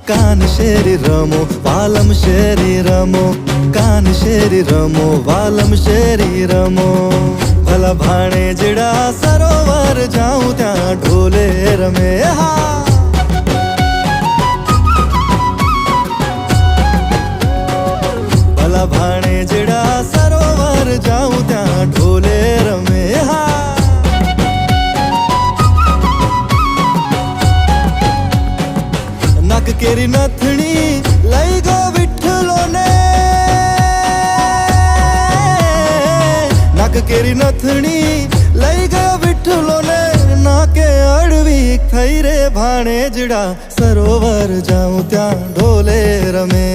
કાન શેરી રમો વાલમ શેરી રમો, કાન શેરી રમો વાલમ શેરી રમો. ભલા ભાણેજડા સરોવર જાઉં ત્યાં ઢોલે રમે. હા ભલા ભાણેજડા સરોવર જાઉં ત્યાં ઢોલે રમે. હા નક કેરી નથણી લઈ ગો વિઠ્ઠલો ને, નક કેરી નથણી લઈ ગયો વિઠ્ઠલો ને. નાકે અડવી થઈ રે ભાણેજડા સરોવર જાઉં ત્યાં ઢોલે રમે.